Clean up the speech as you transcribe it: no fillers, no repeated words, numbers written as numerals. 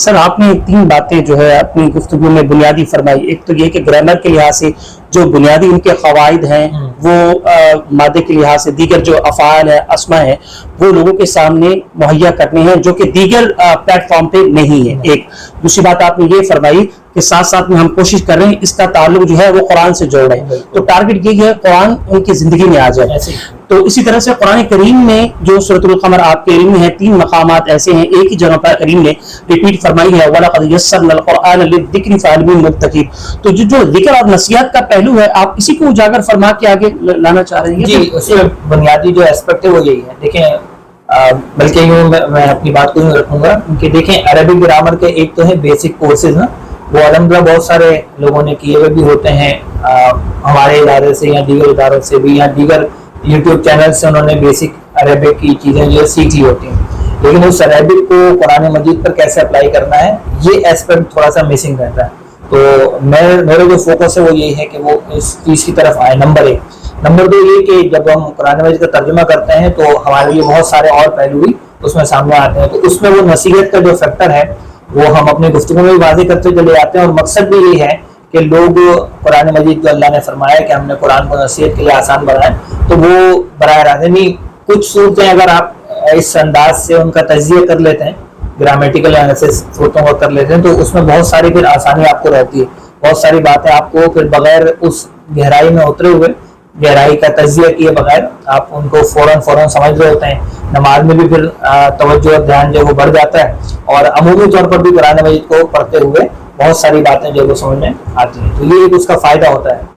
سر آپ نے تین باتیں جو ہے اپنی گفتگو میں بنیادی فرمائی. ایک تو یہ کہ گرامر کے لحاظ سے جو بنیادی ان کے قواعد ہیں وہ مادے کے لحاظ سے دیگر جو افعال ہے اسما ہے وہ لوگوں کے سامنے مہیا کرنے ہیں جو کہ دیگر پلیٹ فارم پہ نہیں ہے. ایک دوسری بات آپ نے یہ فرمائی کہ ساتھ ساتھ میں ہم کوشش کر رہے ہیں اس کا تعلق جو ہے وہ قرآن سے جوڑ رہے ہیں, تو ٹارگٹ یہی ہے قرآن ان کی زندگی میں آ جائے. تو اسی طرح سے قرآن کریم میں جو سورۃ القمر آپ کے علم میں ہے 3 مقامات ایسے ہیں ایک ہی جگہ پر کریم نے ریپیٹ فرمائی ہے وَلَقَدْ يَسَّرْنَا الْقُرْآنَ لِلذِّكْرِ فَهَلْ مِن مُدَّكِرٍ. تو جو ذکر اور نصیحت کا پہلو ہے آپ اسی کو اجاگر فرما کے آگے لانا چاہ رہے ہیں. جی اس میں بنیادی جو اسپیکٹ ہے وہ یہی ہے. دیکھیں بلکہ یوں میں اپنی بات کو یوں رکھوں گا کہ دیکھیں عربی گرامر کے ایک تو ہے بیسک کورسز نا, وہ الحمدللہ بہت سارے لوگوں نے کیے ہوئے بھی ہوتے ہیں ہمارے ادارے سے یا دیگر اداروں سے بھی یا دیگر یوٹیوب چینل سے انہوں نے بیسک عربک کی چیزیں جو سیکھ لی ہوتی ہیں, لیکن اس عربک کو قرآن مجید پر کیسے اپلائی کرنا ہے یہ اسپیکٹ تھوڑا سا مسنگ رہتا ہے. تو میرا جو فوکس ہے وہ یہی ہے کہ وہ اس چیز کی طرف آئے. نمبر 1. نمبر 2 یہ کہ جب ہم قرآن مجید کا ترجمہ کرتے ہیں تو ہمارے لیے بہت سارے اور پہلو بھی اس میں سامنے آتے ہیں, تو اس میں وہ نصیحت کا جو فیکٹر ہے وہ ہم اپنے گفتگو میں بھی واضح کرتے چلے جاتے ہیں, اور مقصد بھی یہ ہے کہ لوگ قرآن مجید جو اللہ نے فرمایا کہ ہم نے قرآن کو نصیحت کے لیے آسان بنایا تو وہ براہ راست نہیں کچھ صورتیں اگر آپ اس انداز سے ان کا تجزیہ کر لیتے ہیں گرامیٹیکل انالیسس صورتوں کا کر لیتے ہیں تو اس میں بہت ساری پھر آسانی آپ کو رہتی ہے. بہت ساری باتیں آپ کو پھر بغیر اس گہرائی میں اترے ہوئے گہرائی کا تجزیہ کیے بغیر آپ ان کو فوراً سمجھ رہے ہوتے ہیں. نماز میں بھی پھر توجہ اور دھیان جو وہ بڑھ جاتا ہے, اور عمومی طور پر بھی قرآن مجید کو پڑھتے ہوئے بہت ساری باتیں جو وہ سمجھ میں آتی ہیں, تو یہ ایک اس کا فائدہ ہوتا ہے.